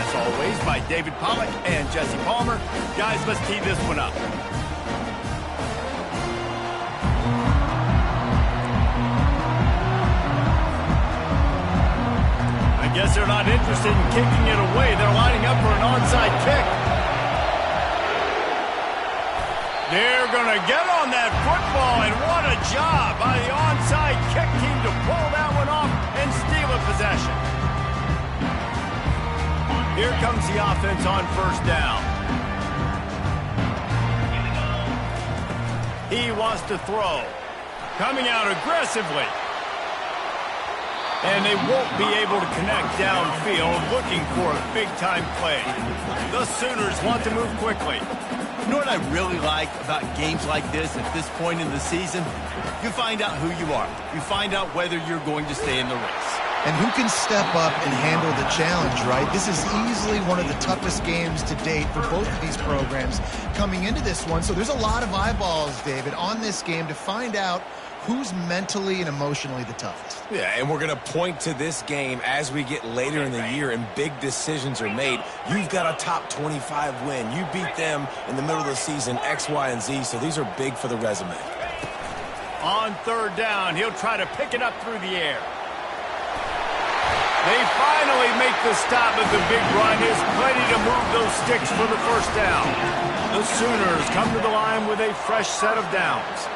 as always, by David Pollack and Jesse Palmer. Guys, let's tee this one up. I guess they're not interested in kicking it away. They're lining up for an onside kick. They're going to get on that football, and what a job by the onside kick team to pull that one off and steal a possession. Here comes the offense on first down. He wants to throw. Coming out aggressively. And they won't be able to connect downfield, looking for a big-time play. The Sooners want to move quickly. You know what I really like about games like this at this point in the season? You find out who you are. You find out whether you're going to stay in the race. And who can step up and handle the challenge, right? This is easily one of the toughest games to date for both of these programs coming into this one. So there's a lot of eyeballs, David, on this game to find out who's mentally and emotionally the toughest. Yeah, and we're going to point to this game as we get later in the year and big decisions are made. You've got a top 25 win. You beat them in the middle of the season, X, Y, and Z, so these are big for the resume. On third down, he'll try to pick it up through the air. They finally make the stop, but the big run is plenty to move those sticks for the first down. The Sooners come to the line with a fresh set of downs.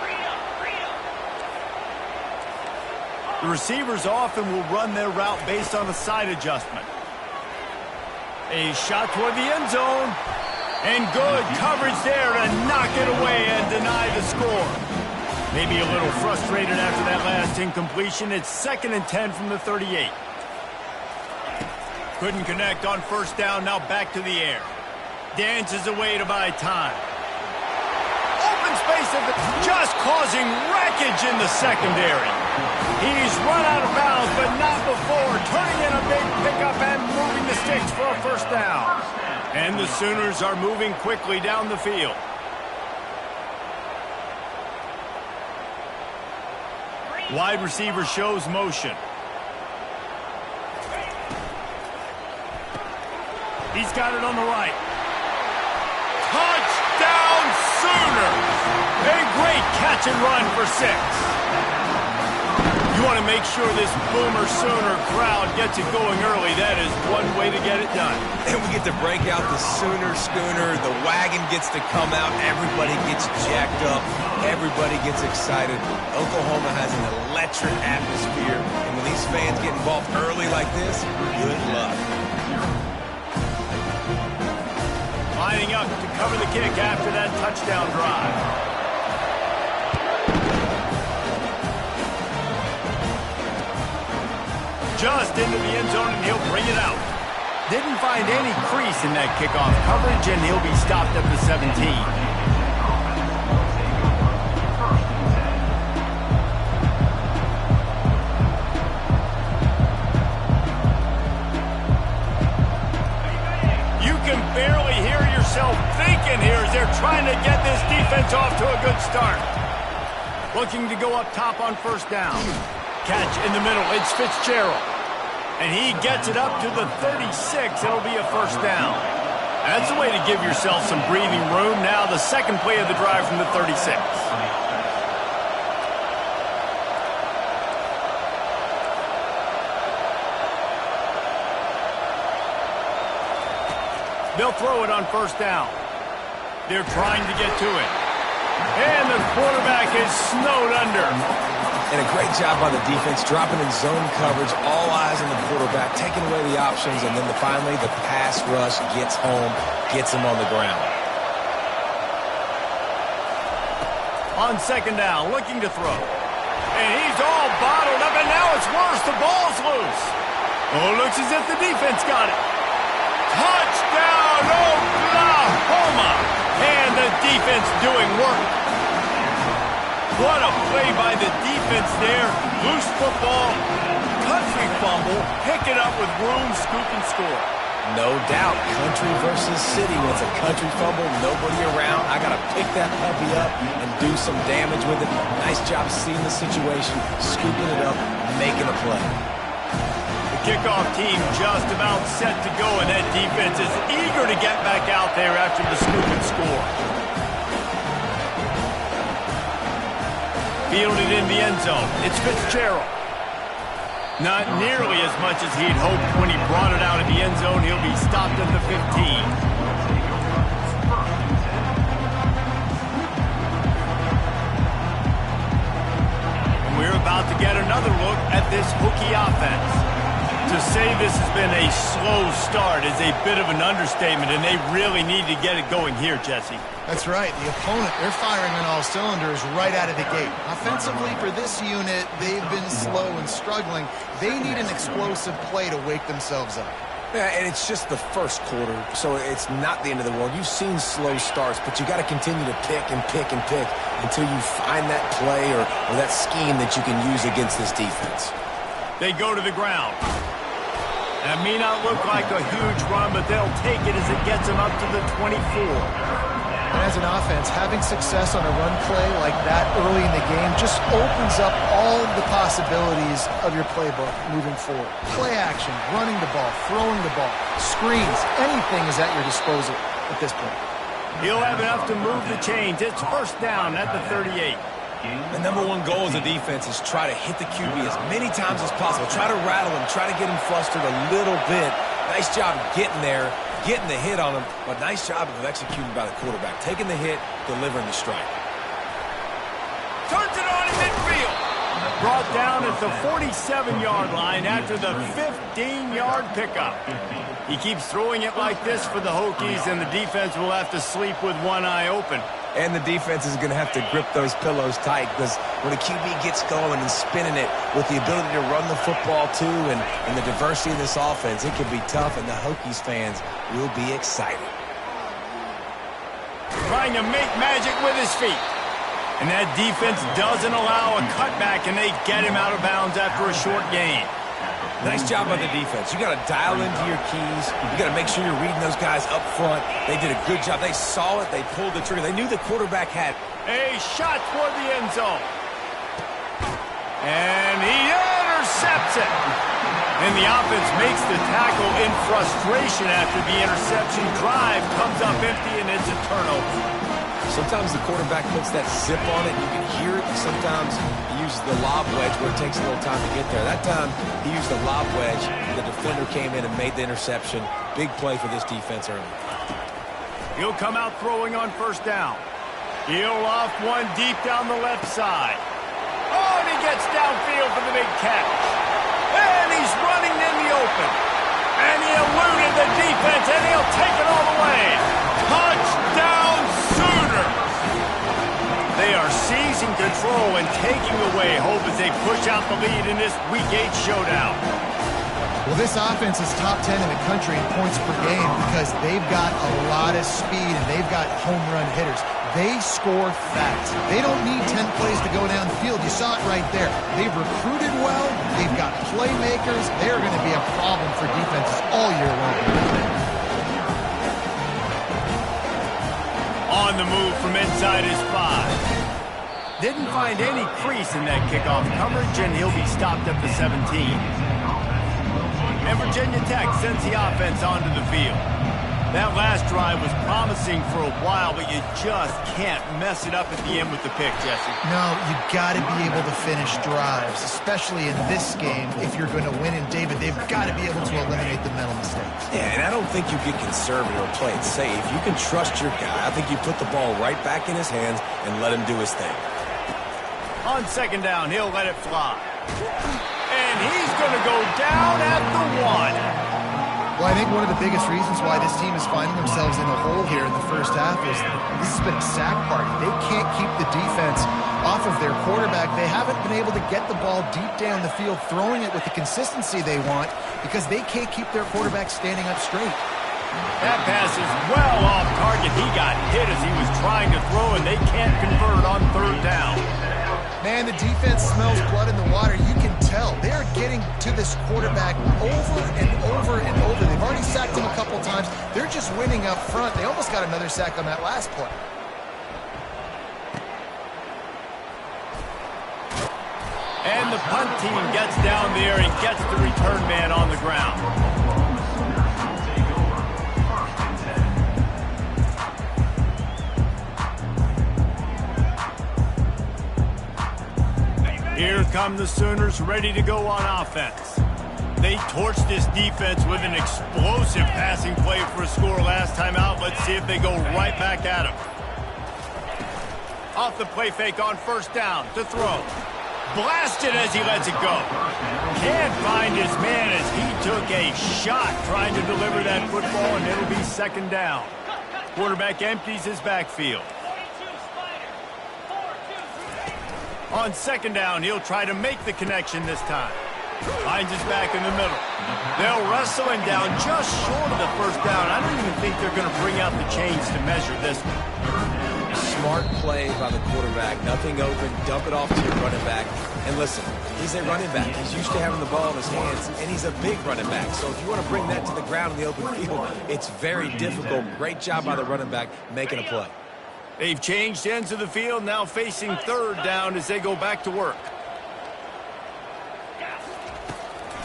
The receivers often will run their route based on a side adjustment. A shot toward the end zone. And good coverage there to knock it away and deny the score. Maybe a little frustrated after that last incompletion. It's 2nd and 10 from the 38. Couldn't connect on first down, now back to the air. Dances away to buy time. Open space, just causing wreckage in the secondary. He's run out of bounds, but not before. Turning in a big pickup and moving the sticks for a first down. And the Sooners are moving quickly down the field. Wide receiver shows motion. He's got it on the right. Touchdown Sooners! A great catch and run for 6. You want to make sure this Boomer Sooner crowd gets it going early. That is one way to get it done. And we get to break out the Sooner Schooner. The wagon gets to come out. Everybody gets jacked up. Everybody gets excited. Oklahoma has an electric atmosphere. And when these fans get involved early like this, good luck. Lining up to cover the kick after that touchdown drive. Just into the end zone, and he'll bring it out. Didn't find any crease in that kickoff coverage, and he'll be stopped at the 17. You can barely hear yourself thinking here as they're trying to get this defense off to a good start. Looking to go up top on first down. Catch in the middle, it's Fitzgerald. And he gets it up to the 36. It'll be a first down. That's a way to give yourself some breathing room. Now the second play of the drive from the 36. They'll throw it on first down. They're trying to get to it. And the quarterback is snowed under. And a great job by the defense, dropping in zone coverage, all eyes on the quarterback, taking away the options, and then finally the pass rush gets home, gets him on the ground. On second down, looking to throw. And he's all bottled up, and now it's worse. The ball's loose. Oh, looks as if the defense got it. Touchdown, Oklahoma! And the defense doing work. What a play by the defense there. Loose football, country fumble, pick it up with room, scoop, and score. No doubt, country versus city. When it's a country fumble, nobody around. I got to pick that puppy up and do some damage with it. Nice job seeing the situation, scooping it up, making a play. The kickoff team just about set to go, and that defense is eager to get back out there after the scoop and score. Fielded in the end zone. It's Fitzgerald. Not nearly as much as he'd hoped when he brought it out of the end zone. He'll be stopped at the 15. We're about to get another look at this Hokie offense. To say this has been a slow start is a bit of an understatement, and they really need to get it going here, Jesse. That's right. The opponent, they're firing on all cylinders right out of the gate. Offensively, for this unit, they've been slow and struggling. They need an explosive play to wake themselves up. Yeah, and it's just the first quarter, so it's not the end of the world. You've seen slow starts, but you got to continue to pick and pick and pick until you find that play or that scheme that you can use against this defense. They go to the ground. That may not look like a huge run, but they'll take it as it gets them up to the 24. And as an offense, having success on a run play like that early in the game just opens up all the possibilities of your playbook moving forward. Play action, running the ball, throwing the ball, screens, anything is at your disposal at this point. He'll have enough to move the chains. It's first down at the 38. The number one goal as a defense is try to hit the QB as many times as possible. Try to rattle him, try to get him flustered a little bit. Nice job getting there, getting the hit on him, but nice job of executing by the quarterback. Taking the hit, delivering the strike. Turns it on in midfield. Brought down at the 47-yard line after the 15-yard pickup. He keeps throwing it like this for the Hokies, and the defense will have to sleep with one eye open. And the defense is going to have to grip those pillows tight because when a QB gets going and spinning it with the ability to run the football too and the diversity of this offense, it can be tough, and the Hokies fans will be excited. Trying to make magic with his feet. And that defense doesn't allow a cutback, and they get him out of bounds after a short gain. Nice job by the defense. You got to dial into your keys. You got to make sure you're reading those guys up front. They did a good job. They saw it. They pulled the trigger. They knew the quarterback had a shot toward the end zone. And he intercepts it. And the offense makes the tackle in frustration after the interception. Drive comes up empty, and it's a turnover. Sometimes the quarterback puts that zip on it. You can hear it. Sometimes he uses the lob wedge where it takes a little time to get there. That time he used the lob wedge. The defender came in and made the interception. Big play for this defense early. He'll come out throwing on first down. He'll off one deep down the left side. Oh, and he gets downfield for the big catch. And he's running in the open. And he eluded the defense, and he'll take it all the way. Touchdown Sooners! They are seizing control and taking away hope as they push out the lead in this Week 8 showdown. Well, this offense is top 10 in the country in points per game because they've got a lot of speed and they've got home run hitters. They score fast. They don't need 10 plays to go down the field. You saw it right there. They've recruited well. They've got playmakers. They're going to be a problem for defenses all year long. On the move from inside his 5. Didn't find any crease in that kickoff coverage, and he'll be stopped at the 17. And Virginia Tech sends the offense onto the field. That last drive was promising for a while, but you just can't mess it up at the end with the pick, Jesse. No, you got to be able to finish drives, especially in this game. If you're going to win, and David, they've got to be able to eliminate the mental mistakes. Yeah, and I don't think you get conservative or play it safe. You can trust your guy. I think you put the ball right back in his hands and let him do his thing. On second down, he'll let it fly. And he's going to go down at the 1. Well, I think one of the biggest reasons why this team is finding themselves in a hole here in the first half is this has been a sack party. They can't keep the defense off of their quarterback. They haven't been able to get the ball deep down the field, throwing it with the consistency they want because they can't keep their quarterback standing up straight. That pass is well off target. He got hit as he was trying to throw, and they can't convert on third down. Man, the defense smells blood in the water. You can tell. They are getting to this quarterback over and over and over. They've already sacked him a couple times. They're just winning up front. They almost got another sack on that last play. And the punt team gets down there and gets the return man on the ground. Here come the Sooners ready to go on offense. They torched this defense with an explosive passing play for a score last time out. Let's see if they go right back at him. Off the play fake on first down to throw. Blasted as he lets it go. Can't find his man as he took a shot trying to deliver that football, and it'll be second down. Quarterback empties his backfield. On second down, he'll try to make the connection this time. Finds his back in the middle. They'll wrestle him down just short of the first down. I don't even think they're going to bring out the chains to measure this one. Smart play by the quarterback. Nothing open. Dump it off to your running back. And listen, he's a running back. He's used to having the ball in his hands, and he's a big running back. So if you want to bring that to the ground in the open field, it's very difficult. Great job by the running back making a play. They've changed ends of the field, now facing third down as they go back to work.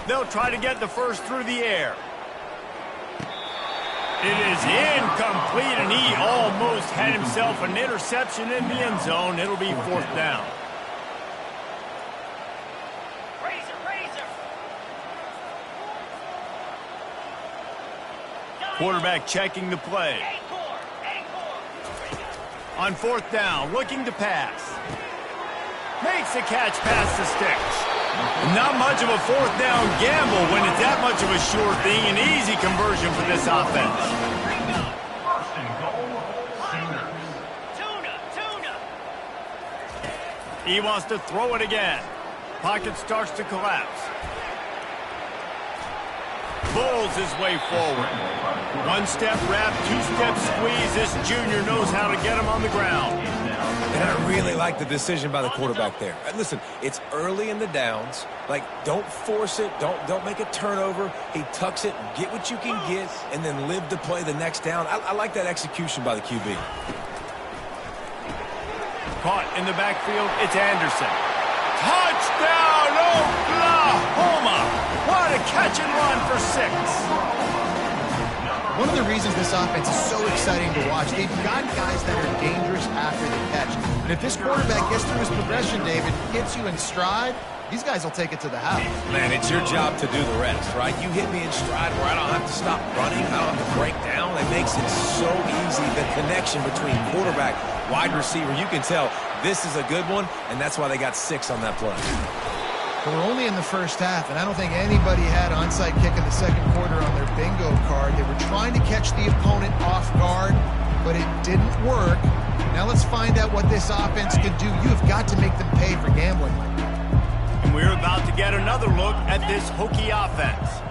They'll try to get the first through the air. It is incomplete, and he almost had himself an interception in the end zone. It'll be fourth down. Quarterback checking the play. On fourth down, looking to pass. Makes the catch past the sticks. Not much of a fourth down gamble when it's that much of a sure thing. An easy conversion for this offense. He wants to throw it again. Pocket starts to collapse. Pulls his way forward. One-step wrap, two-step squeeze. This junior knows how to get him on the ground. And I really like the decision by the quarterback there. And listen, it's early in the downs. Like, don't force it. Don't make a turnover. He tucks it, get what you can get, and then live to play the next down. I like that execution by the QB. Caught in the backfield, it's Anderson. Touchdown, Oklahoma! What a catch and run for 6. One of the reasons this offense is so exciting to watch, they've got guys that are dangerous after the catch. And if this quarterback gets through his progression, David, hits you in stride, these guys will take it to the house. Man, it's your job to do the rest, right? You hit me in stride where I don't have to stop running. I don't have to break down. It makes it so easy. The connection between quarterback, wide receiver, you can tell this is a good one, and that's why they got 6 on that play. We're only in the first half, and I don't think anybody had onside kick in the second quarter on their bingo card. They were trying to catch the opponent off guard, but it didn't work. Now let's find out what this offense can do. You've got to make them pay for gambling. And we're about to get another look at this Hokie offense.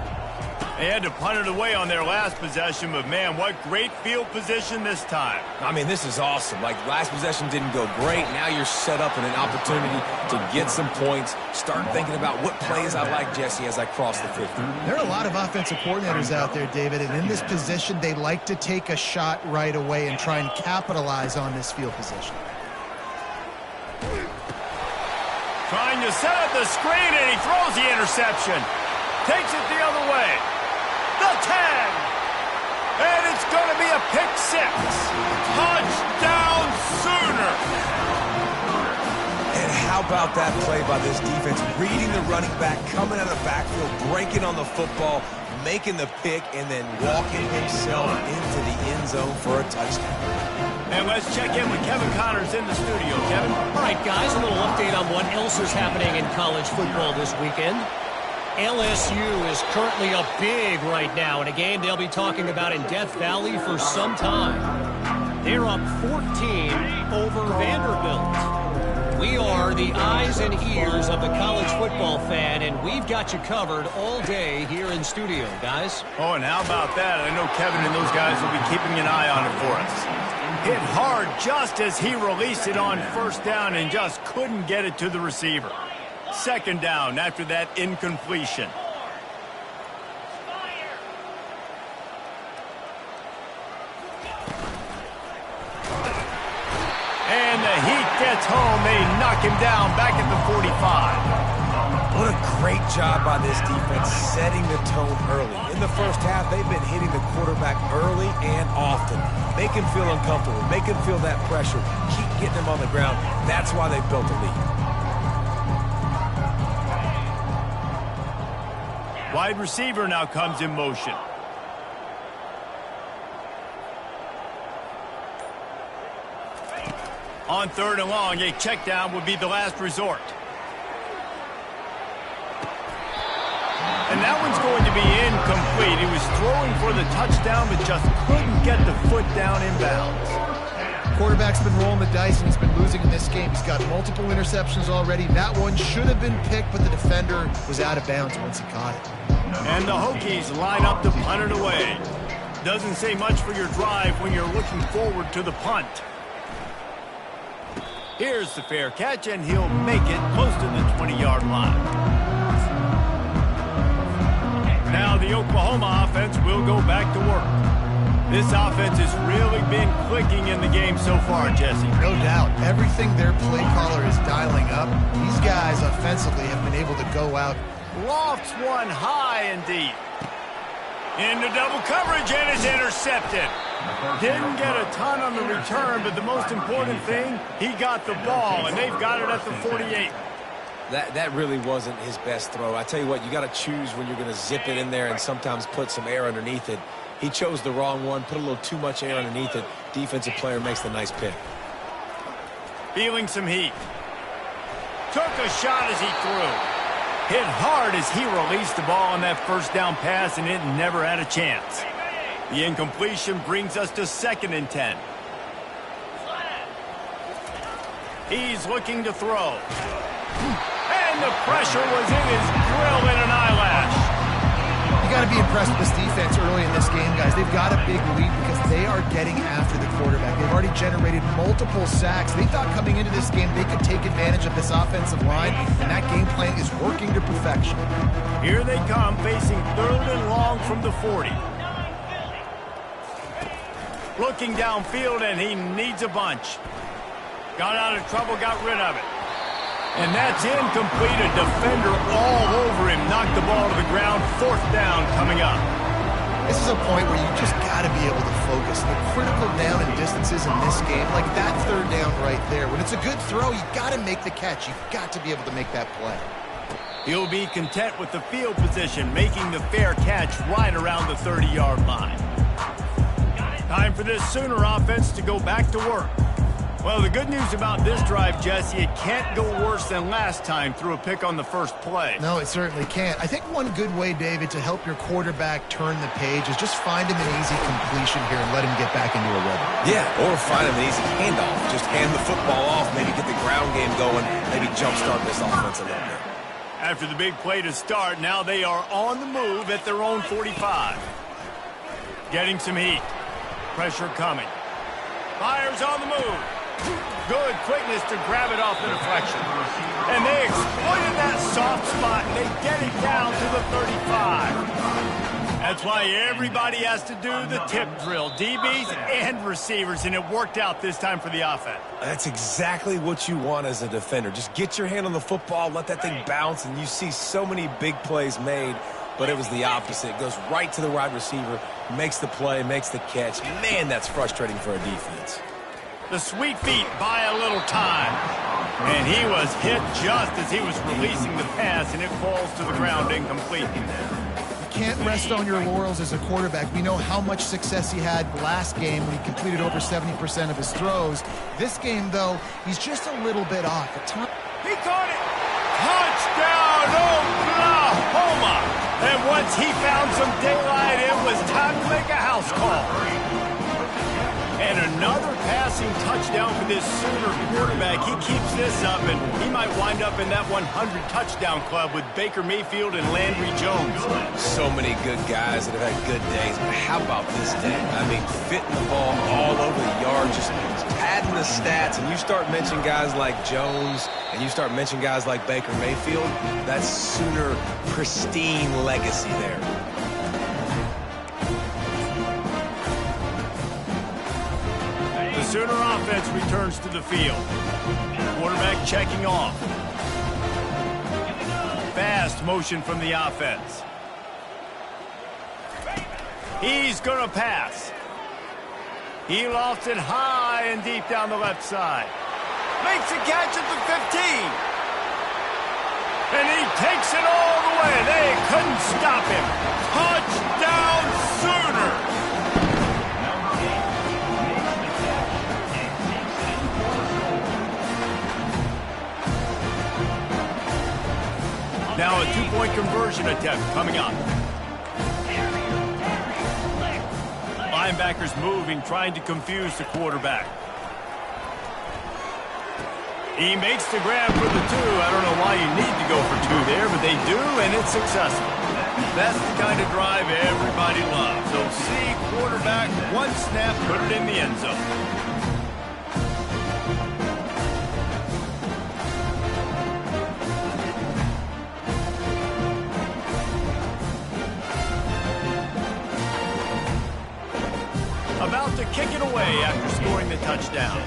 They had to punt it away on their last possession, but man, what great field position this time. I mean, this is awesome. Like, last possession didn't go great. Now you're set up in an opportunity to get some points. Start thinking about what plays I like, Jesse, as I cross the 50. There are a lot of offensive coordinators out there, David, and in this position, they like to take a shot right away and try and capitalize on this field position. Trying to set up the screen, and he throws the interception. Takes it the other way. The 10. And it's going to be a pick 6. Touchdown Sooner. And how about that play by this defense? Reading the running back, coming out of the backfield, breaking on the football, making the pick, and then walking himself into the end zone for a touchdown. And let's check in with Kevin Connors in the studio. Kevin? All right, guys, a little update on what else is happening in college football this weekend. LSU is currently up big right now in a game they'll be talking about in Death Valley for some time. They're up 14 over Vanderbilt. We are the eyes and ears of the college football fan, and we've got you covered all day here in studio, guys. Oh, and how about that? I know Kevin and those guys will be keeping an eye on it for us. Hit hard just as he released it on first down and just couldn't get it to the receiver. Second down after that incompletion. And the Heat gets home. They knock him down back at the 45. What a great job by this defense setting the tone early. In the first half, they've been hitting the quarterback early and often. Make him feel uncomfortable. Make him feel that pressure. Keep getting him on the ground. That's why they've built a lead. Wide receiver now comes in motion. On 3rd and long, a check down would be the last resort. And that one's going to be incomplete. He was throwing for the touchdown, but just couldn't get the foot down inbounds. Quarterback's been rolling the dice, and he's been losing in this game. He's got multiple interceptions already. That one should have been picked, but the defender was out of bounds once he caught it. And the Hokies line up to punt it away. Doesn't say much for your drive when you're looking forward to the punt. Here's the fair catch, and he'll make it close to the 20-yard line. Now the Oklahoma offense will go back to work. This offense has really been clicking in the game so far, Jesse. No doubt. Everything their play caller is dialing up, these guys offensively have been able to go out. Lofts one high and deep. Into double coverage, and it's intercepted. Didn't get a ton on the return, but the most important thing, he got the ball, and they've got it at the 48. That really wasn't his best throw. I tell you what, you got to choose when you're going to zip it in there and sometimes put some air underneath it. He chose the wrong one, put a little too much air underneath it. Defensive player makes the nice pick. Feeling some heat. Took a shot as he threw. Hit hard as he released the ball on that first down pass, and it never had a chance. The incompletion brings us to 2nd and 10. He's looking to throw. And the pressure was in his grill in an eyelash. You got to be impressed with this defense early in this game, guys. They've got a big lead because they are getting after the quarterback. They've already generated multiple sacks. They thought coming into this game they could take advantage of this offensive line, and that game plan is working to perfection. Here they come, facing 3rd and long from the 40. Looking downfield, and he needs a bunch. Got out of trouble, got rid of it. And that's incomplete. A defender all over him. Knocked the ball to the ground. 4th down coming up. This is a point where you just got to be able to focus. The critical down and distances in this game, like that 3rd down right there. When it's a good throw, you got to make the catch. You've got to be able to make that play. He'll be content with the field position, making the fair catch right around the 30-yard line. Time for this Sooner offense to go back to work. Well, the good news about this drive, Jesse, it can't go worse than last time through a pick on the first play. No, it certainly can't. I think one good way, David, to help your quarterback turn the page is just find him an easy completion here and let him get back into a rhythm. Yeah, or find him an easy handoff. Just hand the football off, maybe get the ground game going, maybe jumpstart this offense a little bit. After the big play to start, now they are on the move at their own 45. Getting some heat. Pressure coming. Fires on the move. Good quickness to grab it off the deflection. And they exploited that soft spot, and they get it down to the 35. That's why everybody has to do the tip drill, DBs and receivers, and it worked out this time for the offense. That's exactly what you want as a defender. Just get your hand on the football, let that thing bounce, and you see so many big plays made, but it was the opposite. It goes right to the wide receiver, makes the play, makes the catch. Man, that's frustrating for a defense. The sweet feet buy a little time. And he was hit just as he was releasing the pass, and it falls to the ground incomplete. You can't rest on your laurels as a quarterback. We know how much success he had last game when he completed over 70% of his throws. This game, though, he's just a little bit off. He caught it! Touchdown, Oklahoma! And once he found some daylight, it was time to make a house call. And another passing touchdown for this Sooner quarterback. He keeps this up, and he might wind up in that 100-touchdown club with Baker Mayfield and Landry Jones. So many good guys that have had good days, but how about this day? I mean, fitting the ball all over the yard, just padding the stats, and you start mentioning guys like Jones, and you start mentioning guys like Baker Mayfield, that's Sooner pristine legacy there. Sooner offense returns to the field. Quarterback checking off. fast motion from the offense. He's going to pass. He lofts it high and deep down the left side. Makes a catch at the 15. And he takes it all the way. They couldn't stop him. Touchdown Sooners! Now a two-point conversion attempt coming up. Linebackers moving, trying to confuse the quarterback. He makes the grab for the two. I don't know why you need to go for two there, but they do, and it's successful. That's the kind of drive everybody loves. So see quarterback, one snap, put it in the end zone. About to kick it away after scoring the touchdown.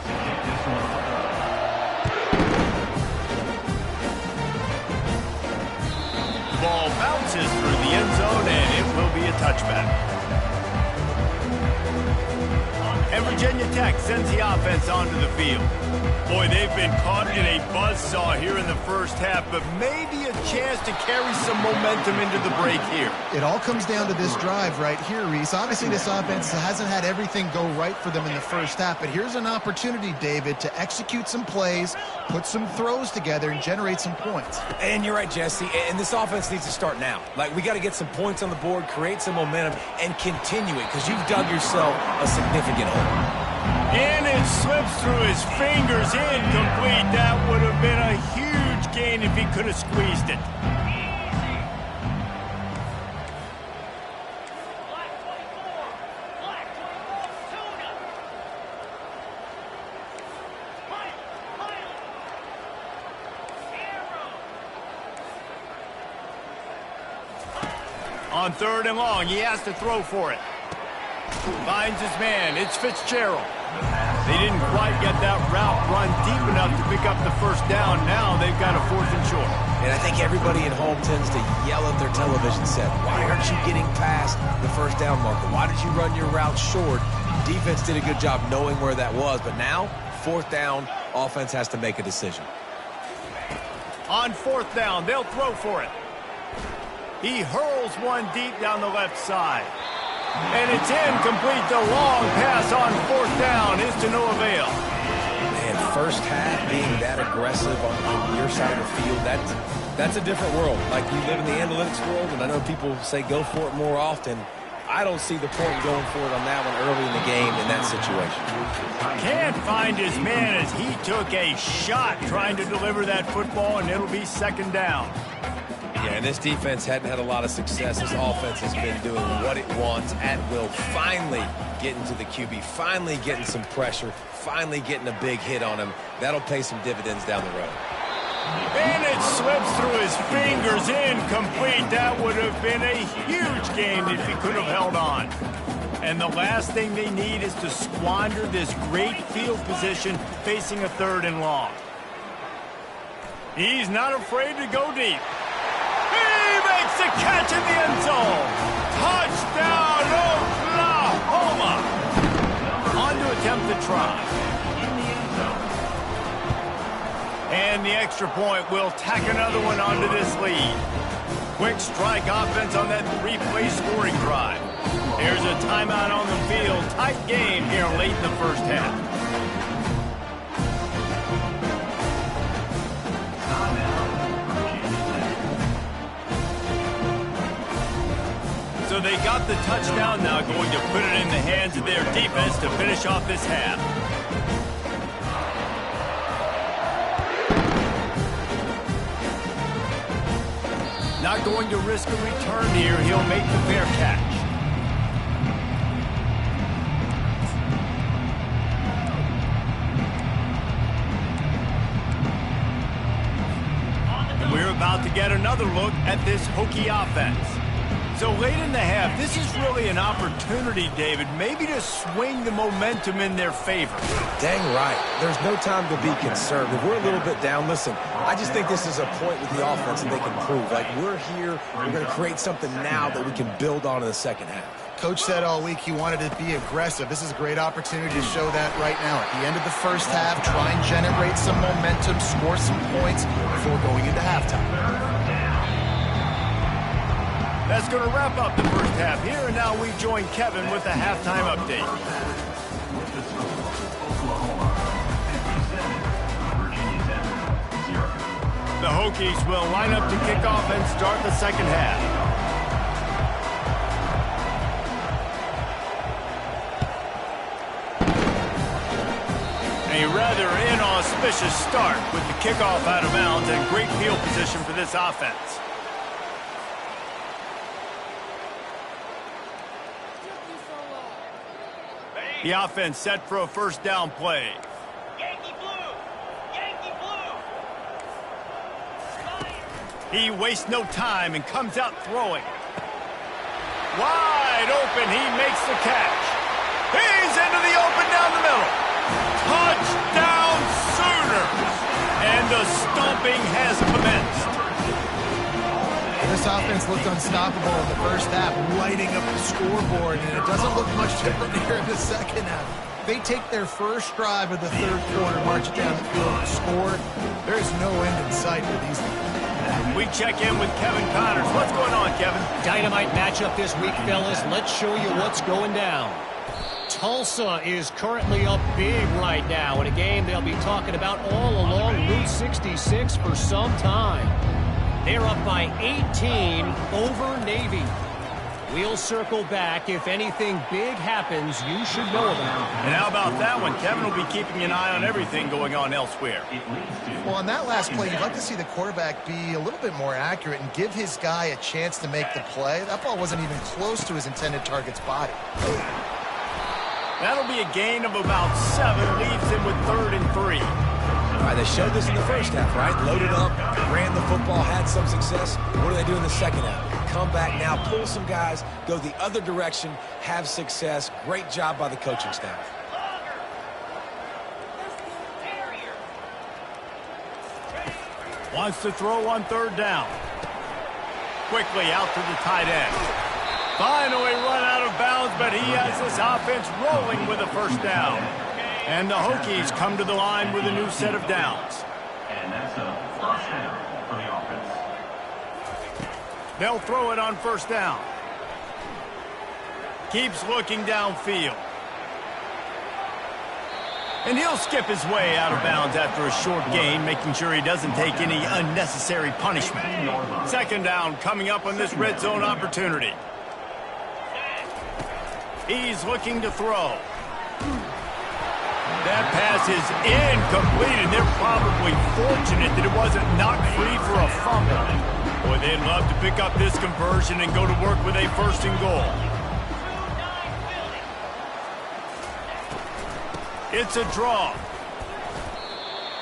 The ball bounces through the end zone, and it will be a touchback. And Virginia Tech sends the offense onto the field. Boy, they've been caught in a buzzsaw here in the first half, but maybe a chance to carry some momentum into the break here. It all comes down to this drive right here, Reese. Obviously, this offense hasn't had everything go right for them in the first half, but here's an opportunity, David, to execute some plays, put some throws together, and generate some points. And you're right, Jesse, and this offense needs to start now. Like, we got to get some points on the board, create some momentum, and continue it, because you've dug yourself a significant hole. And it slips through his fingers, incomplete. That would have been a huge gain if he could have squeezed it. On 3rd and long, he has to throw for it. Finds his man. It's Fitzgerald. They didn't quite get that route run deep enough to pick up the first down. Now they've got a 4th and short. And I think everybody at home tends to yell at their television set, why aren't you getting past the first down marker? Why did you run your route short? Defense did a good job knowing where that was, but now, 4th down, offense has to make a decision. On 4th down, they'll throw for it. He hurls one deep down the left side. And it's incomplete. The long pass on 4th down is to no avail. Man, first half being that aggressive on your side of the field, that's a different world. Like, you live in the analytics world, and I know people say go for it more often. I don't see the point going for it on that one early in the game in that situation. Can't find his man as he took a shot trying to deliver that football, and it'll be 2nd down. Yeah, and this defense hadn't had a lot of success. This offense has been doing what it wants at will. Finally getting to the QB, finally getting some pressure, finally getting a big hit on him. That'll pay some dividends down the road. And it slips through his fingers, incomplete. That would have been a huge gain if he could have held on. And the last thing they need is to squander this great field position facing a 3rd and long. He's not afraid to go deep. The catch in the end zone. Touchdown, Oklahoma. On to attempt the try. And the extra point will tack another one onto this lead. Quick strike offense on that 3-play scoring drive. There's a timeout on the field. Tight game here late in the first half. So they got the touchdown, now going to put it in the hands of their defense to finish off this half. Not going to risk a return here. He'll make the fair catch. And we're about to get another look at this Hokie offense. So late in the half, this is really an opportunity, David, maybe to swing the momentum in their favor. Dang right. There's no time to be concerned. If we're a little bit down, listen, I just think this is a point with the offense that they can prove. Like, we're here, we're going to create something now that we can build on in the second half. Coach said all week he wanted to be aggressive. This is a great opportunity to show that right now. At the end of the first half, try and generate some momentum, score some points before going into halftime. That's going to wrap up the first half here, and now we join Kevin with the halftime update. The Hokies will line up to kick off and start the second half. A rather inauspicious start with the kickoff out of bounds and great field position for this offense. The offense set for a first down play. Yankee blue! Yankee blue! He wastes no time and comes out throwing. Wide open, he makes the catch. He's into the open down the middle. Touchdown Sooners! And the stomping has commenced. This offense looked unstoppable in the first half, lighting up the scoreboard, and it doesn't look much different here in the second half. They take their first drive of the third quarter, march down the field, and score. There is no end in sight for these guys. We check in with Kevin Connors. What's going on, Kevin? Dynamite matchup this week, fellas. Let's show you what's going down. Tulsa is currently up big right now in a game they'll be talking about all along Route 66 for some time. They're up by 18 over Navy. We'll circle back. If anything big happens, you should know about it. And how about that one? Kevin will be keeping an eye on everything going on elsewhere. Well, on that last play, you'd like to see the quarterback be a little bit more accurate and give his guy a chance to make the play. That ball wasn't even close to his intended target's body. That'll be a gain of about 7. Leaves him with 3rd and 3. All right, they showed this in the first half, right? Loaded up, ran the football, had some success. What do they do in the second half? Come back now, pull some guys, go the other direction, have success. Great job by the coaching staff. Wants to throw on 3rd down. Quickly out to the tight end. Finally run out of bounds, but he has this offense rolling with a first down. And the Hokies come to the line with a new set of downs. And that's a first down for the offense. They'll throw it on 1st down. Keeps looking downfield. And he'll skip his way out of bounds after a short gain, making sure he doesn't take any unnecessary punishment. 2nd down coming up on this red zone opportunity. He's looking to throw. That pass is incomplete, and they're probably fortunate that it wasn't knocked free for a fumble. Boy, they'd love to pick up this conversion and go to work with a 1st and goal. It's a draw.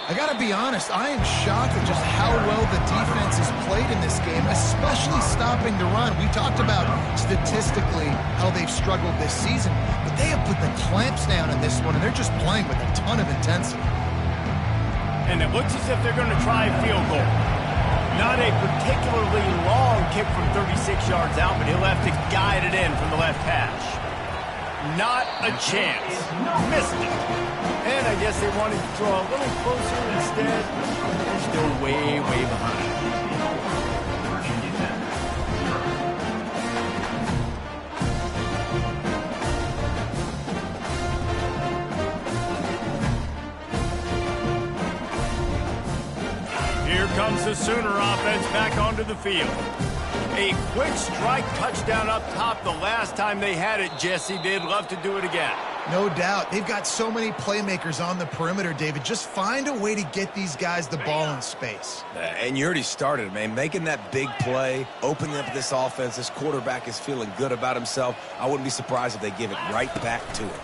I got to be honest, I am shocked at just how well the defense has played in this game, especially stopping the run. We talked about statistically how they've struggled this season, but they have put the clamps down in this one, and they're just playing with a ton of intensity. And it looks as if they're going to try a field goal. Not a particularly long kick from 36 yards out, but he'll have to guide it in from the left hash. Not a chance. Missed it. And I guess they wanted to draw a little closer instead. They're still way, way behind. Here comes the Sooner offense back onto the field. A quick strike touchdown up top the last time they had it, Jesse. They'd love to do it again. No doubt. They've got so many playmakers on the perimeter, David. Just find a way to get these guys the ball in space. And you already started, man. Making that big play, opening up this offense. This quarterback is feeling good about himself. I wouldn't be surprised if they give it right back to him.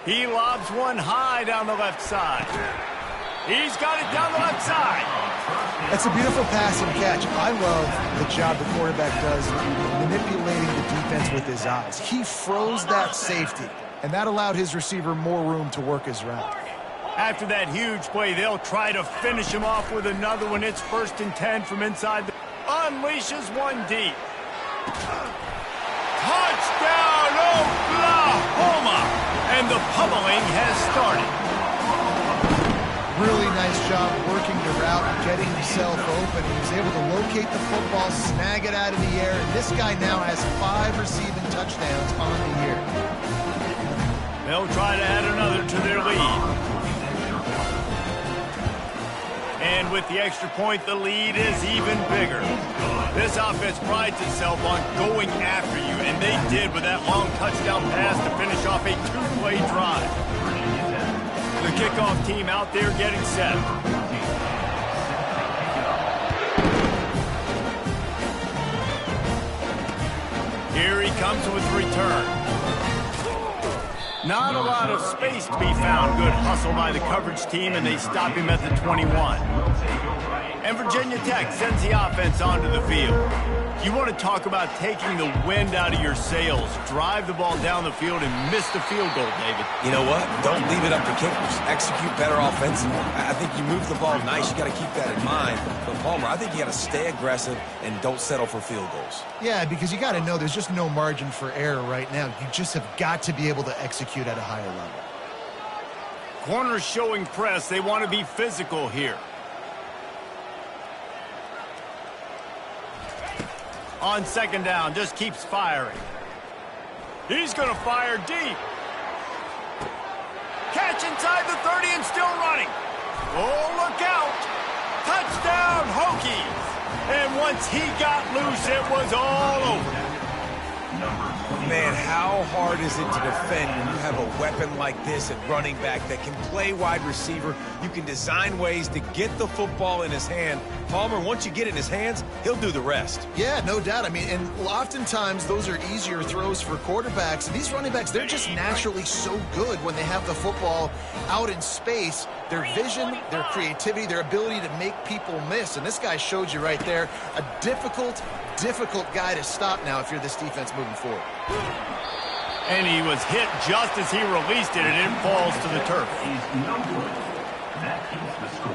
He lobs one high down the left side. He's got it down the left side. That's a beautiful pass and catch. I love the job the quarterback does manipulating the defense with his eyes. He froze that safety, and that allowed his receiver more room to work his route. After that huge play, they'll try to finish him off with another one. It's 1st and 10 from inside. Unleashes one deep. Touchdown, Oklahoma! And the pummeling has started. Really nice job working the route and getting himself open. He was able to locate the football, snag it out of the air, and this guy now has 5 receiving touchdowns on the year. They'll try to add another to their lead. And with the extra point, the lead is even bigger. This offense prides itself on going after you, and they did with that long touchdown pass to finish off a 2-play drive. The kickoff team out there getting set. Here he comes with the return. Not a lot of space to be found. Good hustle by the coverage team, and they stop him at the 21. And Virginia Tech sends the offense onto the field. You want to talk about taking the wind out of your sails. Drive the ball down the field and miss the field goal, David. You know what? Don't leave it up to kickers. Execute better offensively. I think you move the ball nice. You got to keep that in mind. But Palmer, I think you got to stay aggressive and don't settle for field goals. Yeah, because you got to know there's just no margin for error right now. You just have got to be able to execute at a higher level. Corners showing press. They want to be physical here. On 2nd down, just keeps firing. He's going to fire deep. Catch inside the 30 and still running. Oh, look out. Touchdown, Hokies. And once he got loose, it was all over. Man, how hard is it to defend when you have a weapon like this at running back that can play wide receiver? You can design ways to get the football in his hand. Palmer, once you get it in his hands, he'll do the rest. Yeah, no doubt. I mean, and oftentimes those are easier throws for quarterbacks. These running backs, they're just naturally so good when they have the football out in space. Their vision, their creativity, their ability to make people miss. And this guy showed you right there, a difficult guy to stop now if you're this defense moving forward. And he was hit just as he released it, and it falls to the turf. Is no good. That keeps the score.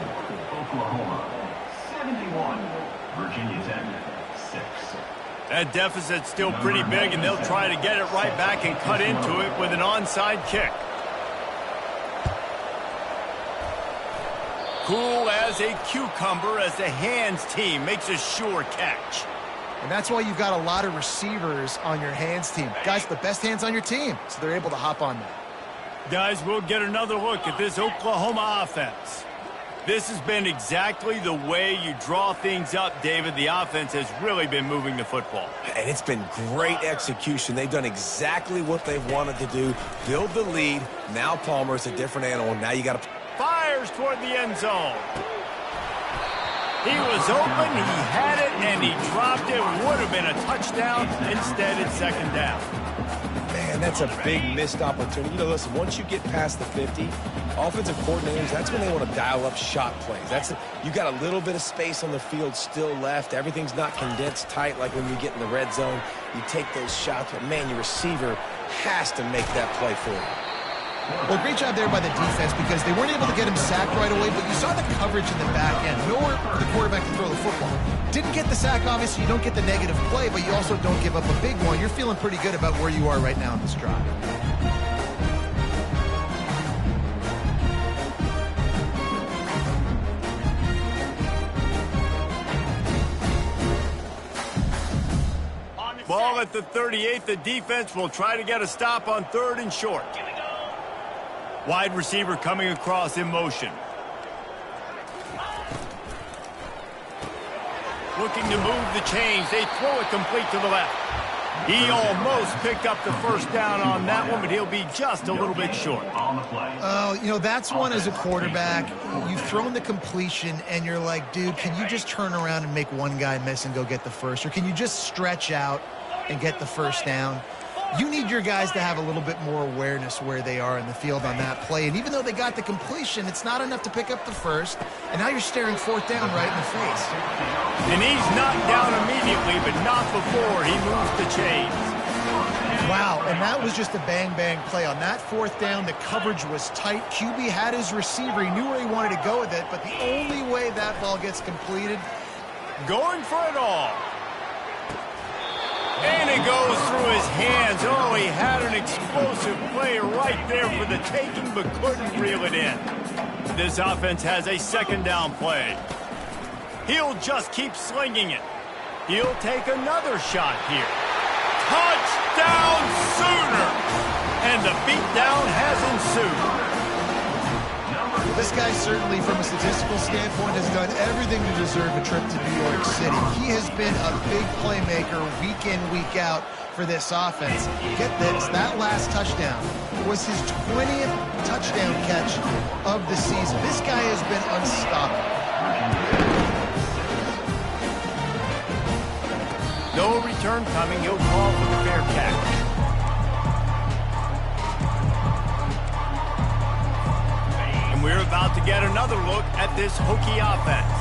Oklahoma 71, Virginia Tech 6. That deficit's still pretty big, and they'll try to get it right back and cut into it with an onside kick. Cool as a cucumber as the hands team makes a sure catch. And that's why you've got a lot of receivers on your hands team. Guys, the best hands on your team, so they're able to hop on that. Guys, we'll get another look at this Oklahoma offense. This has been exactly the way you draw things up, David. The offense has really been moving the football. And it's been great execution. They've done exactly what they've wanted to do. Build the lead. Now Palmer's a different animal. Now you got to... Fires toward the end zone. He was open, he had it, and he dropped it. Would have been a touchdown. Instead, it's 2nd down. Man, that's a big missed opportunity. You know, listen, once you get past the 50, offensive coordinators, that's when they want to dial up shot plays. You got a little bit of space on the field still left. Everything's not condensed tight like when you get in the red zone. You take those shots, but man, your receiver has to make that play for you. Well, great job there by the defense because they weren't able to get him sacked right away, but you saw the coverage in the back end. Nowhere for the quarterback to throw the football. Didn't get the sack, obviously. You don't get the negative play, but you also don't give up a big one. You're feeling pretty good about where you are right now in this drive. Ball at the 38. The defense will try to get a stop on 3rd and short. Wide receiver coming across in motion. Looking to move the chains. They throw it complete to the left. He almost picked up the 1st down on that one, but he'll be just a little bit short. Oh, you know, that's one as a quarterback. You've thrown the completion, and you're like, dude, can you just turn around and make one guy miss and go get the first? Or can you just stretch out and get the 1st down? You need your guys to have a little bit more awareness where they are in the field on that play. And even though they got the completion, it's not enough to pick up the first. And now you're staring fourth down right in the face. And he's knocked down immediately, but not before he moves the chains. Wow, and that was just a bang-bang play. On that fourth down, the coverage was tight. QB had his receiver. He knew where he wanted to go with it, but the only way that ball gets completed... Going for it all. And it goes through his hands. Oh, he had an explosive play right there for the taking, but couldn't reel it in. This offense has a second down play. He'll just keep slinging it. He'll take another shot here. Touchdown Sooner! And the beatdown has ensued. This guy certainly, from a statistical standpoint, has done everything to deserve a trip to New York City. He has been a big playmaker week in, week out for this offense. Get this, that last touchdown was his 20th touchdown catch of the season. This guy has been unstoppable. No return coming. He'll call for the fair catch. And we're about to get another look at this Hokie offense.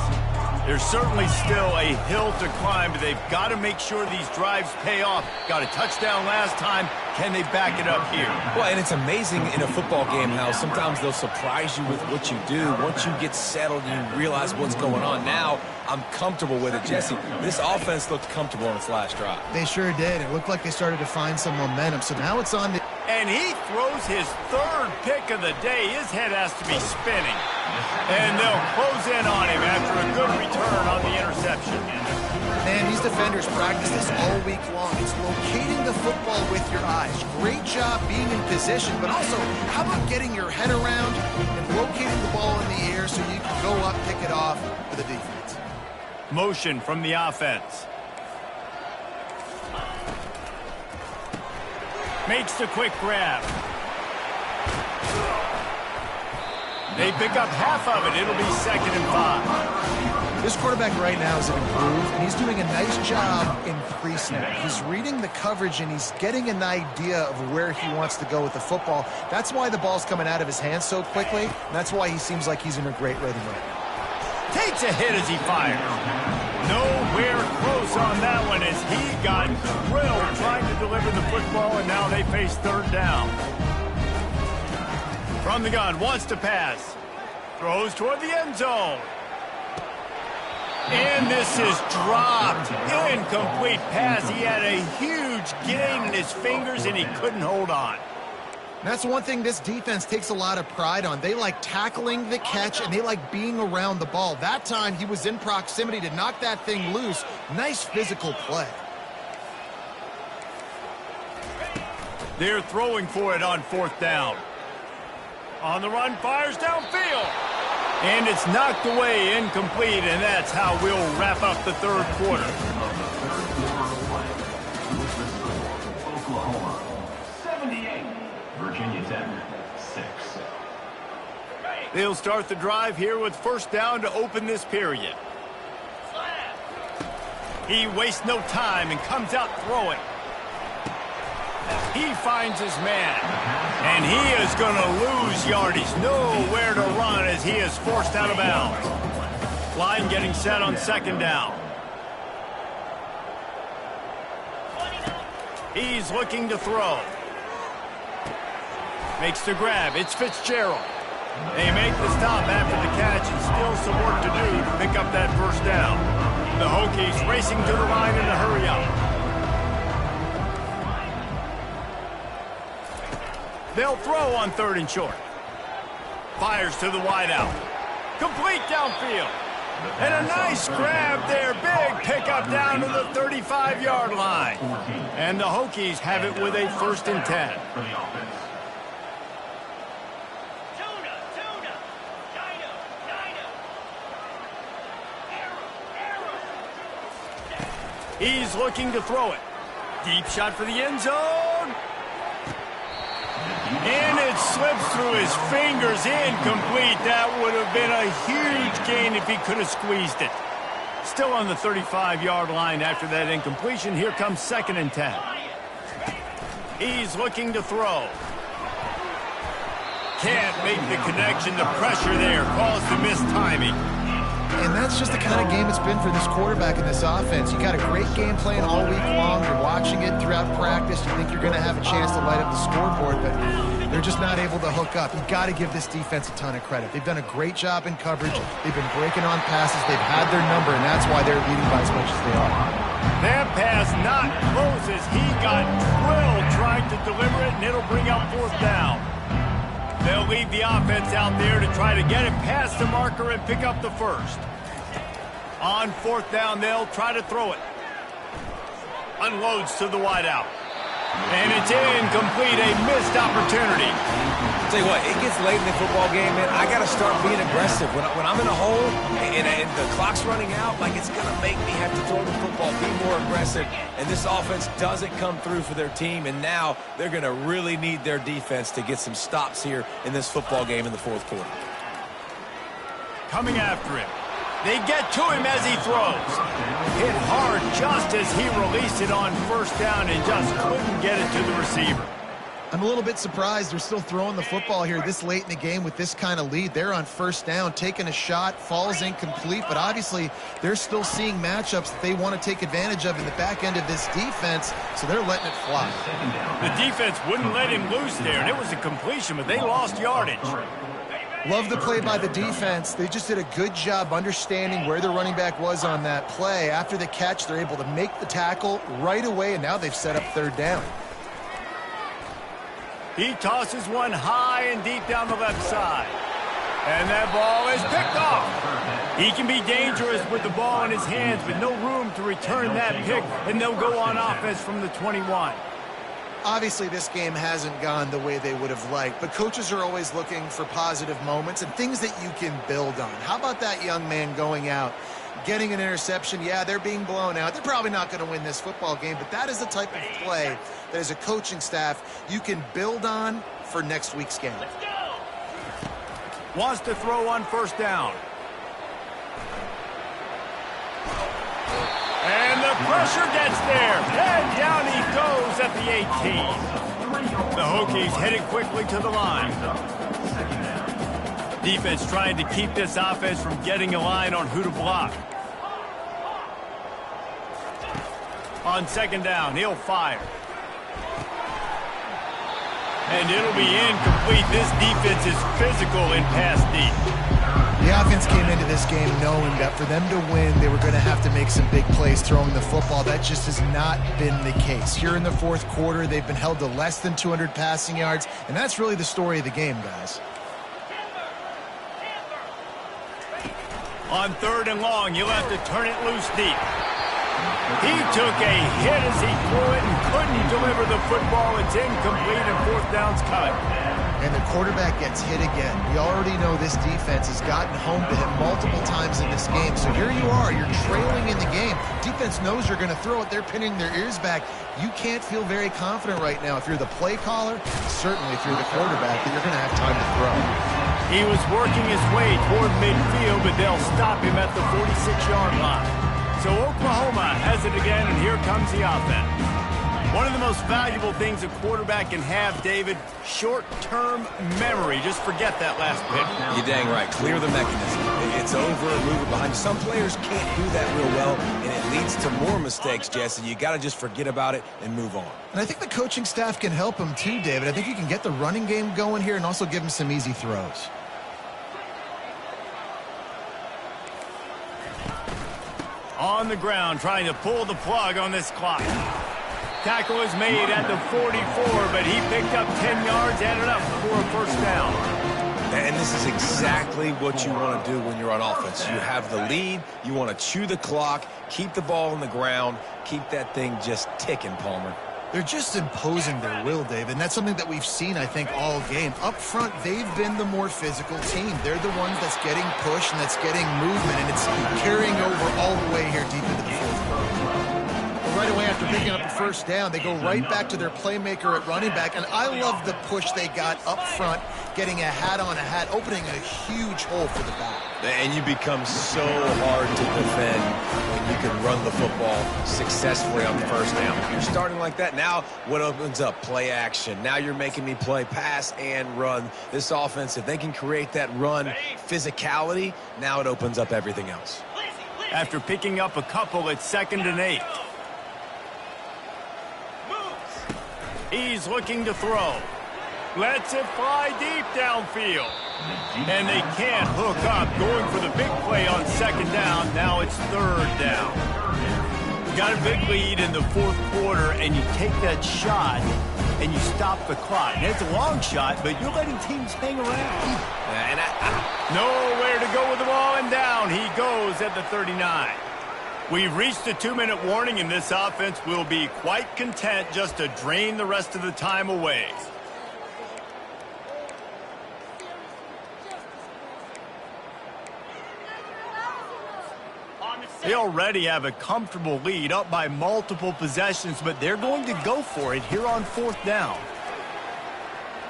There's certainly still a hill to climb, but they've got to make sure these drives pay off. Got a touchdown last time. Can they back it up here? Well, and it's amazing in a football game how sometimes they'll surprise you with what you do. Once you get settled, you realize what's going on. Now, I'm comfortable with it. Jesse, this offense looked comfortable on its last drive. They sure did. It looked like they started to find some momentum. So now it's on the... And he throws his third pick of the day. His head has to be spinning. And they'll close in on him after a good return on the interception. Man, these defenders practice this all week long. It's locating the football with your eyes. Great job being in position, but also, how about getting your head around and locating the ball in the air so you can go up, pick it off for the defense. Motion from the offense. Makes the quick grab. They pick up half of it. It'll be 2nd and 5. This quarterback right now is improved, and he's doing a nice job in pre-snap. He's reading the coverage, and he's getting an idea of where he wants to go with the football. That's why the ball's coming out of his hands so quickly, and that's why he seems like he's in a great rhythm right now. Takes a hit as he fires. Nowhere close on that one as he got drilled trying to deliver the football, and now they face 3rd down. From the gun, wants to pass. Throws toward the end zone. And this is dropped. Incomplete pass. He had a huge gain in his fingers, and he couldn't hold on. That's one thing this defense takes a lot of pride on. They like tackling the catch, and they like being around the ball. That time, he was in proximity to knock that thing loose. Nice physical play. They're throwing for it on 4th down. On the run, fires downfield. And it's knocked away, incomplete, and that's how we'll wrap up the 3rd quarter. Oklahoma, 78. Virginia Tech, 6. They'll start the drive here with 1st down to open this period. He wastes no time and comes out throwing. He finds his man, and he is going to lose yardage. Nowhere to run as he is forced out of bounds. Line getting set on 2nd down. He's looking to throw. Makes the grab. It's Fitzgerald. They make the stop after the catch and still some work to do to pick up that 1st down. The Hokies racing to the line in a hurry up. They'll throw on 3rd and short. Fires to the wideout. Complete downfield. And a nice grab there. Big pickup down to the 35-yard line. And the Hokies have it with a 1st and 10. He's looking to throw it. Deep shot for the end zone. And it slips through his fingers, incomplete. That would have been a huge gain if he could have squeezed it. Still on the 35-yard line after that incompletion. Here comes 2nd and 10. He's looking to throw. Can't make the connection. The pressure there caused the missed timing. And that's just the kind of game it's been for this quarterback in this offense. You got a great game plan all week long. You're watching it throughout practice. You think you're going to have a chance to light up the scoreboard, but they're just not able to hook up. You got to give this defense a ton of credit. They've done a great job in coverage. They've been breaking on passes. They've had their number, and that's why they're leading by as much as they are. That pass not close as he got drilled trying to deliver it, and it'll bring up fourth down. They'll leave the offense out there to try to get it past the marker and pick up the first. On fourth down, they'll try to throw it. Unloads to the wideout. And it's incomplete, a missed opportunity. I'll tell you what, it gets late in the football game, man. I got to start being aggressive. When I'm in a hole and the clock's running out, like it's going to make me have to throw the football, be more aggressive. And this offense doesn't come through for their team, and now they're going to really need their defense to get some stops here in this football game in the fourth quarter. Coming after him. They get to him as he throws. Hit hard just as he released it on first down and just couldn't get it to the receiver. I'm a little bit surprised they're still throwing the football here this late in the game with this kind of lead. They're on first down, taking a shot, falls incomplete, but obviously they're still seeing matchups that they want to take advantage of in the back end of this defense, so they're letting it fly. The defense wouldn't let him loose there, and it was a completion, but they lost yardage. Love the play by the defense. They just did a good job understanding where the running back was on that play. After the catch, they're able to make the tackle right away, and now they've set up third down. He tosses one high and deep down the left side. And that ball is picked off. He can be dangerous with the ball in his hands, but no room to return that pick, and they'll go on offense from the 21. Obviously, this game hasn't gone the way they would have liked, but coaches are always looking for positive moments and things that you can build on. How about that young man going out, getting an interception? Yeah, they're being blown out. They're probably not going to win this football game, but that is the type of play that as a coaching staff you can build on for next week's game. Let's go. Wants to throw on first down. And the pressure gets there. And down he goes at the 18. The Hokies headed quickly to the line. Defense trying to keep this offense from getting a line on who to block. On second down, he'll fire. And it'll be incomplete. This defense is physical in pass deep. The offense came into this game knowing that for them to win, they were going to have to make some big plays throwing the football. That just has not been the case. Here in the fourth quarter, they've been held to less than 200 passing yards, and that's really the story of the game, guys. On third and long, you'll have to turn it loose deep. He took a hit as he threw it and couldn't deliver the football. It's incomplete and fourth down's cut. And the quarterback gets hit again. We already know this defense has gotten home to him multiple times in this game. So here you are, you're trailing in the game. Defense knows you're going to throw it. They're pinning their ears back. You can't feel very confident right now if you're the play caller, certainly if you're the quarterback, that you're going to have time to throw. He was working his way toward midfield, but they'll stop him at the 46-yard line. So Oklahoma has it again, and here comes the offense. One of the most valuable things a quarterback can have, David, short-term memory. Just forget that last pick. You're dang right. Clear the mechanism. It's over, move it behind you. Some players can't do that real well, and it leads to more mistakes, Jesse. You got to just forget about it and move on. And I think the coaching staff can help him too, David. I think you can get the running game going here and also give him some easy throws. On the ground, trying to pull the plug on this clock. Tackle is made at the 44, but he picked up 10 yards, added up for a first down. And this is exactly what you want to do when you're on offense. You have the lead, you want to chew the clock, keep the ball on the ground, keep that thing just ticking, Palmer. They're just imposing their will, David, and that's something that we've seen, I think, all game. Up front, they've been the more physical team. They're the ones that's getting pushed and that's getting movement, and it's carrying over all the way here deep into the fourth quarter. Right away after picking up the first down, they go right back to their playmaker at running back, and I love the push they got up front getting a hat on a hat, opening a huge hole for the back. And you become so hard to defend when you can run the football successfully on first down. If you're starting like that, now what opens up? Play action. Now you're making me play pass and run. This offense, if they can create that run physicality, now it opens up everything else. After picking up a couple, it's 2nd and 8. He's looking to throw. Lets it fly deep downfield. And they can't hook up. Going for the big play on 2nd down. Now it's 3rd down. You got a big lead in the 4th quarter, and you take that shot, and you stop the clock. And it's a long shot, but you're letting teams hang around. And Nowhere to go with the ball, and down he goes at the 39. We've reached a 2-minute warning, and this offense will be quite content just to drain the rest of the time away. They already have a comfortable lead, up by multiple possessions, but they're going to go for it here on 4th down.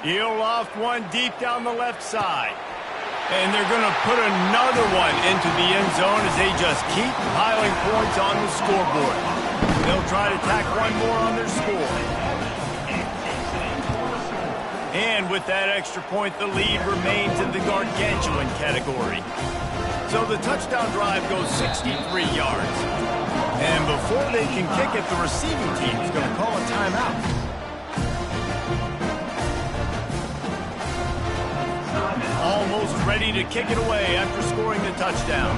He'll loft one deep down the left side. And they're going to put another one into the end zone as they just keep piling points on the scoreboard. They'll try to tack one more on their score. And with that extra point, the lead remains in the gargantuan category. So the touchdown drive goes 63 yards. And before they can kick it, the receiving team is going to call a timeout. Almost ready to kick it away after scoring the touchdown.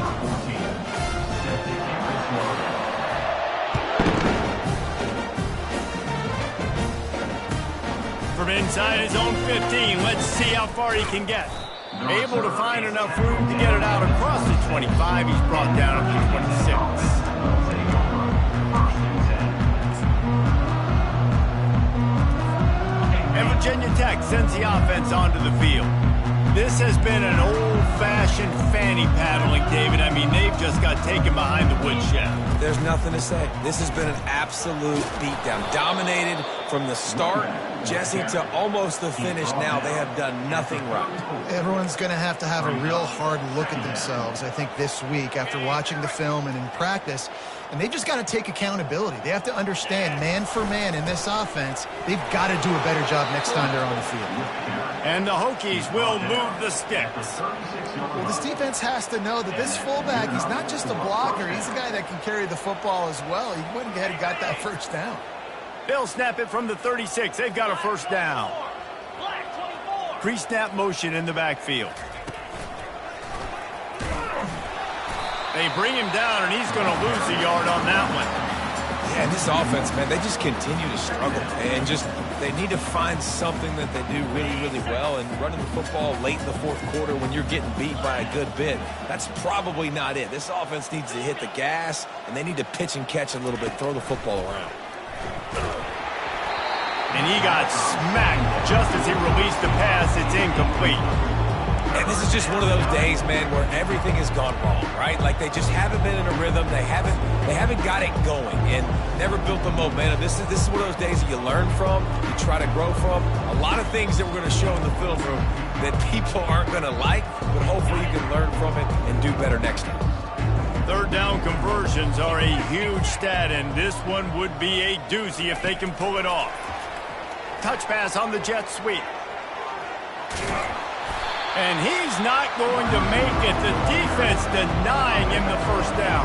From inside his own 15, let's see how far he can get. Able to find enough room to get it out across the 25. He's brought down at the 26. And Virginia Tech sends the offense onto the field. This has been an old-fashioned fanny paddling, David. I mean, they've just got taken behind the woodshed. there's nothing to say. This has been an absolute beatdown. Dominated from the start, Jesse, to almost the finish now. They have done nothing right. Everyone's going to have a real hard look at themselves, I think, this week after watching the film and in practice. And they just got to take accountability. They have to understand, man for man in this offense, they've got to do a better job next time they're on the field. And the Hokies will move the sticks. Well, this defense has to know that this fullback, he's not just a blocker. He's a guy that can carry the football as well. He went ahead and got that first down. They'll snap it from the 36. They've got a first down. Pre-snap motion in the backfield. They bring him down, and he's going to lose a yard on that one. Yeah, and this offense, man, they just continue to struggle. And just they need to find something that they do really, really well. And running the football late in the fourth quarter when you're getting beat by a good bit, that's probably not it. This offense needs to hit the gas, and they need to pitch and catch a little bit, throw the football around. And he got smacked just as he released the pass. It's incomplete. And this is just one of those days, man, where everything has gone wrong, right? Like they just haven't been in a rhythm. They haven't got it going and never built the momentum. This is one of those days that you learn from, you try to grow from. A lot of things that we're going to show in the film room that people aren't going to like, but hopefully you can learn from it and do better next time. Third down conversions are a huge stat, and this one would be a doozy if they can pull it off. Touch pass on the jet sweep. And he's not going to make it. The defense denying him the first down.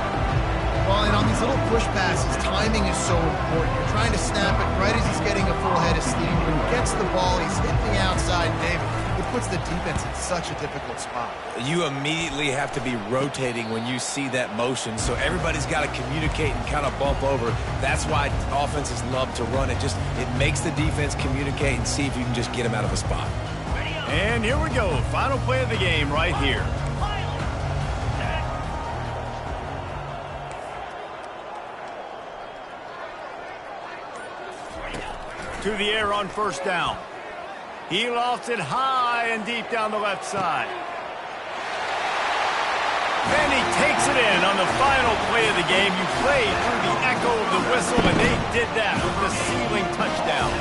Well, and on these little push passes, timing is so important. You're trying to snap it right as he's getting a full head of steam. When he gets the ball, he's hitting the outside, David. It puts the defense in such a difficult spot. You immediately have to be rotating when you see that motion, so everybody's got to communicate and kind of bump over. That's why offenses love to run it. It makes the defense communicate and see if you can just get them out of a spot. And here we go. Final play of the game right here. To the air on first down. He lofts it high and deep down the left side. And he takes it in on the final play of the game. You played through the echo of the whistle, and they did that with the ceiling touchdown.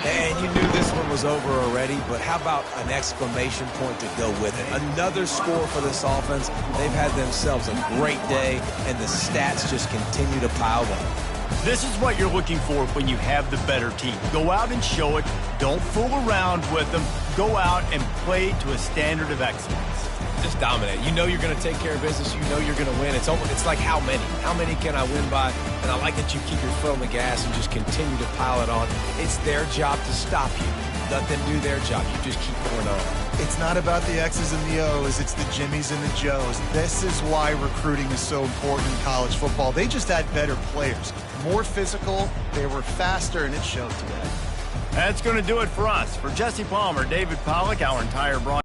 And you knew this one was was over already, but how about an exclamation point to go with it? Another score for this offense. They've had themselves a great day, and the stats just continue to pile on. This is what you're looking for when you have the better team. Go out and show it. Don't fool around with them. Go out and play to a standard of excellence. Just dominate. You know you're going to take care of business. You know you're going to win. It's like how many? How many can I win by? And I like that you keep your foot on the gas and just continue to pile it on. It's their job to stop you. Let them do their job. You just keep going on. It's not about the X's and the O's. It's the Jimmies and the Joes. This is why recruiting is so important in college football. They just had better players. More physical. They were faster, and it showed today. That's going to do it for us. For Jesse Palmer, David Pollack, our entire broadcast.